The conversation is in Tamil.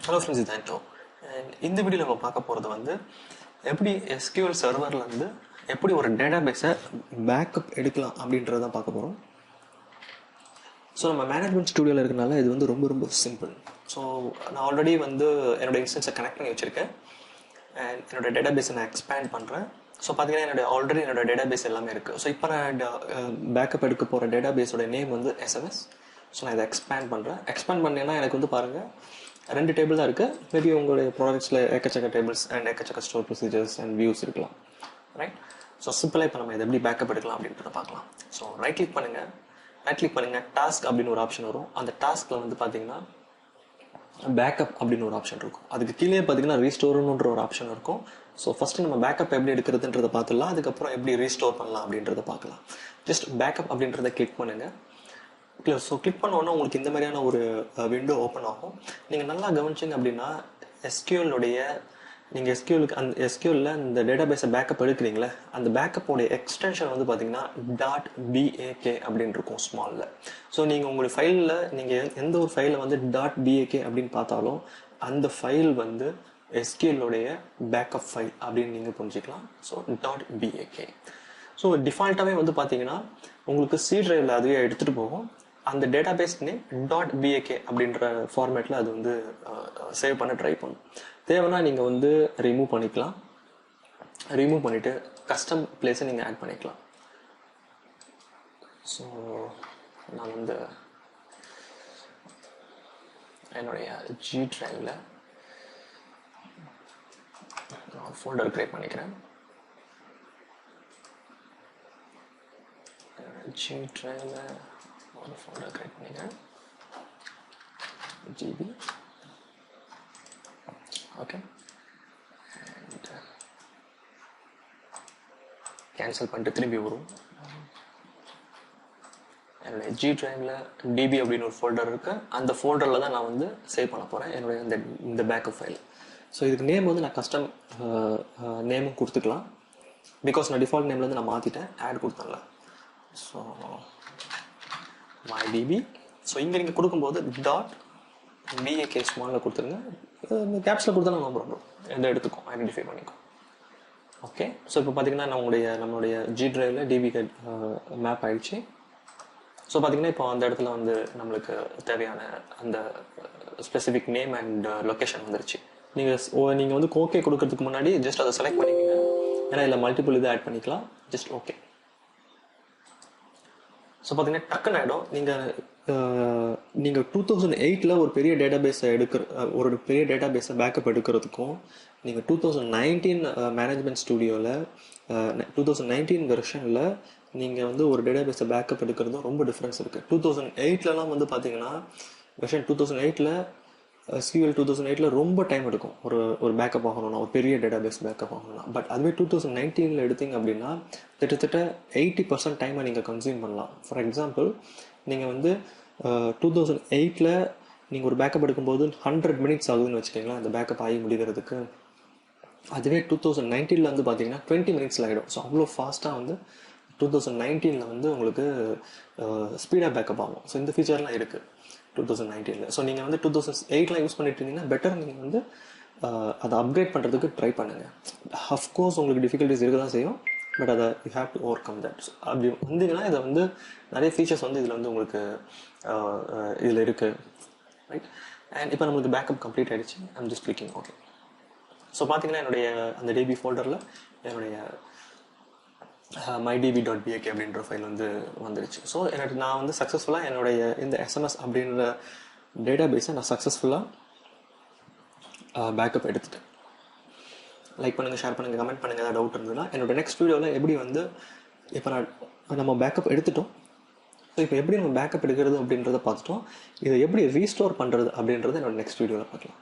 Hello friends, this is Anto. And in the video, we will see எப்படி SQL Server வந்து எப்படி ஒரு டேட்டாபேஸை பேக்கப் எடுக்கலாம் அப்படின்றத பார்க்க போகிறோம். ஸோ நம்ம மேனேஜ்மெண்ட் ஸ்டுடியோவில் இருக்கனால இது வந்து ரொம்ப சிம்பிள். ஸோ நான் ஆல்ரெடி வந்து என்னோட இன்ஸ்டன்ஸை கனெக்ட் பண்ணி வச்சுருக்கேன் அண்ட் என்னோட டேட்டாபேஸை நான் எக்ஸ்பேண்ட் பண்ணுறேன். ஸோ பார்த்தீங்கன்னா ஆல்ரெடி என்னோட டேட்டாபேஸ் எல்லாமே இருக்குது. ஸோ இப்போ நான் பேக்கப் எடுக்க போகிற டேட்டாபேஸோட நேம் வந்து SMS. ஸோ நான் இதை எக்ஸ்பேண்ட் பண்ணுறேன். எக்ஸ்பேண்ட் பண்ணேன்னா எனக்கு வந்து பாருங்கள் 2 டேபிள் தான் இருக்குது. மேபி உங்களுடைய ப்ராடக்ட்ஸில் எக்கச்சக்க டேபிள்ஸ் அண்ட் எக்கச்சக்க ஸ்டோர் ப்ரொசீஜர்ஸ் அண்ட் வியூஸ் இருக்கலாம், ரைட்? ஸோ சிம்பிளாக இப்போ நம்ம இதை எப்படி பேக்கப் எடுக்கலாம் அப்படின்றத பார்க்கலாம். ஸோ ரைட் கிளிக் பண்ணுங்கள், டாஸ்க் அப்படின்னு ஒரு ஆப்ஷன் வரும். அந்த டாஸ்கில் வந்து பார்த்தீங்கன்னா பேக்கப் அப்படின்னு ஒரு ஆப்ஷன் இருக்கும். அதுக்கு கீழே பார்த்தீங்கன்னா ரீஸ்டோர்ன்ற ஒரு ஆப்ஷன் இருக்கும். ஸோ ஃபஸ்ட்டு நம்ம பேக்கப் எப்படி எடுக்கிறதுன்றதை பார்த்துடலாம். அதுக்கப்புறம் எப்படி ரீஸ்டோர் பண்ணலாம் அப்படின்றத பார்க்கலாம். ஜஸ்ட் பேக்கப் அப்படின்றத கிளிக் பண்ணுங்கள். ஸோ கிளிக் பண்ணோன்னா உங்களுக்கு இந்த மாதிரியான ஒரு விண்டோ ஓப்பன் ஆகும். நீங்கள் நல்லா கவனிச்சிங்க அப்படின்னா நீங்கள் SQLல இந்த டேட்டாபேஸை பேக்கப் எடுக்கிறீங்களே, அந்த பேக்கப்போடைய எக்ஸ்டென்ஷன் வந்து பார்த்தீங்கன்னா .bak அப்படின்னு இருக்கும் ஸ்மாலில். ஸோ நீங்கள் உங்களுடைய ஃபைலில் நீங்கள் எந்த ஒரு ஃபைலில் வந்து .bak அப்படின்னு பார்த்தாலும் அந்த ஃபைல் வந்து SQLோடைய பேக்கப் ஃபைல் அப்படின்னு நீங்கள் புரிஞ்சுக்கலாம். So .bak. ஸோ டிஃபால்ட்டாகவே வந்து பார்த்தீங்கன்னா உங்களுக்கு C டிரைவில் அதுவே எடுத்துகிட்டு போகும். அந்த டேட்டாபேஸ் நேம் .bak அப்படின்ற ஃபார்மேட்டில் அது வந்து சேவ் பண்ண ட்ரை பண்ணும். தேவைன்னா நீங்கள் வந்து ரிமூவ் பண்ணிக்கலாம். ரிமூவ் பண்ணிவிட்டு கஸ்டம் பிளேஸை நீங்கள் ஆட் பண்ணிக்கலாம். ஸோ நான் வந்து என்னுடைய G டிரைவில் நான் ஃபோல்டர் கிரியேட் பண்ணிக்கிறேன். G டிரைவில் ஒரு ஃபோல்டர் கிரியேட் பண்ணிக்கிறேன், GB. ஓகே, அண்ட் கேன்சல் பண்ணிட்டு திரும்பி வரும். என்னுடைய G டிரைவில் DB அப்படின்னு ஒரு ஃபோல்டர் இருக்குது. அந்த ஃபோல்டரில் தான் நான் வந்து சேவ் பண்ண போகிறேன் என்னுடைய இந்த பேக்கப் ஃபைல். ஸோ இதுக்கு நேம் வந்து நான் கஸ்டம் நேமும் கொடுத்துக்கலாம். பிகாஸ் நான் டிஃபால்ட் நேம்லேருந்து நான் மாற்றிட்டேன், ஆட் கொடுத்தேன்ல. So MyDB. ஸோ இங்கே நீங்கள் கொடுக்கும்போது .bak ஸ்மாலில் கொடுத்துருங்க. கேப்ஸில் கொடுத்தா நம்ம ப்ராப்ளம் எந்த எடுத்துக்கும் ஐடென்டிஃபை பண்ணிக்கும். ஓகே, ஸோ இப்போ பார்த்தீங்கன்னா நம்மளுடைய G டிரைவில் DB மேப் ஆகிடுச்சு. ஸோ பார்த்தீங்கன்னா இப்போ அந்த இடத்துல வந்து நம்மளுக்கு தேவையான அந்த ஸ்பெசிஃபிக் நேம் அண்ட் லொக்கேஷன் வந்துருச்சு. நீங்கள் வந்து ஓகே கொடுக்கறதுக்கு முன்னாடி ஜஸ்ட் அதை செலக்ட் பண்ணிக்கோங்க. ஏன்னா இல்லை மல்டிபிள் இது ஆட் பண்ணிக்கலாம். Just okay. ஸோ பார்த்தீங்கன்னா டக்குன்னு ஆகிடும். நீங்கள் 2008 ஒரு பெரிய டேட்டாபேஸை பேக்கப் எடுக்கிறதுக்கும் நீங்கள் 2019 மேனேஜ்மெண்ட் ஸ்டுடியோவில் 2019 வெர்ஷனில் நீங்கள் வந்து ஒரு டேட்டாபேஸை பேக்கப் எடுக்கிறதும் ரொம்ப டிஃப்ரென்ஸ் இருக்குது. 2008 வந்து பார்த்தீங்கன்னா வெர்ஷன் 2008 SQL 2008 ரொம்ப டைம் எடுக்கும் ஒரு பேக்கப் ஆகணும்னா, ஒரு பெரிய டேட்டாபேஸ் பேக்கப் ஆகணும்னா. பட் அதுவே 2019 எடுத்தீங்க அப்படின்னா கிட்டத்தட்ட 80% டைமை நீங்கள் கன்சியூம் பண்ணலாம். ஃபார் எக்ஸாம்பிள், நீங்கள் வந்து 2008 நீங்கள் ஒரு பேக்கப் எடுக்கும்போது 100 minutes ஆகுதுன்னு வச்சுக்கோங்களேன் அந்த பேக்கப் ஆகி முடிகிறதுக்கு. அதுவே 2019 வந்து பார்த்தீங்கன்னா 20 minutes ஆகிடும். ஸோ அவ்வளோ ஃபாஸ்ட்டாக வந்து 2019 வந்து உங்களுக்கு ஸ்பீடாக பேக்கப் ஆகும். ஸோ இந்த ஃபீச்சர்லாம் இருக்குது 2019. ஸோ நீங்கள் வந்து 2008 யூஸ் பண்ணிட்டு இருந்தீங்கன்னா பெட்டர். நீங்கள் வந்து அதை அப்கிரேட் பண்ணுறதுக்கு ட்ரை பண்ணுங்கள். அஃப்கோர்ஸ் உங்களுக்கு டிஃபிகல்ட்டிஸ் இருக்க தான் செய்யும், பட் அதை you have to over come that. அப்படி வந்தீங்கன்னா இதை வந்து நிறைய ஃபீச்சர்ஸ் வந்து இதில் வந்து உங்களுக்கு இதில் இருக்குது, ரைட்? அண்ட் இப்போ நம்மளுக்கு பேக்கப் கம்ப்ளீட் ஆகிடுச்சு. I'm just clicking okay. So பார்த்தீங்கன்னா என்னுடைய அந்த DB ஃபோல்டரில் என்னுடைய MyDB.bak அப்படின்ற ஃபைல் வந்து வந்துடுச்சு. ஸோ நான் வந்து சக்ஸஸ்ஃபுல்லாக என்னுடைய இந்த SMS அப்படின்ற டேட்டாபேஸை நான் சக்ஸஸ்ஃபுல்லாக பேக்கப் எடுத்துட்டேன். லைக் பண்ணுங்கள், ஷேர் பண்ணுங்கள், கமெண்ட் பண்ணுங்கள். ஏதாவது டவுட் இருந்ததுன்னா என்னோட நெக்ஸ்ட் வீடியோவில் எப்படி வந்து இப்போ நம்ம பேக்கப் எடுத்துட்டோம். ஸோ இப்போ எப்படி நம்ம பேக்கப் எடுக்கிறது அப்படின்றத பார்த்துட்டோம். இதை எப்படி ரீஸ்டோர் பண்ணுறது அப்படின்றத என்னோட நெக்ஸ்ட் வீடியோவில் பார்க்கலாம்.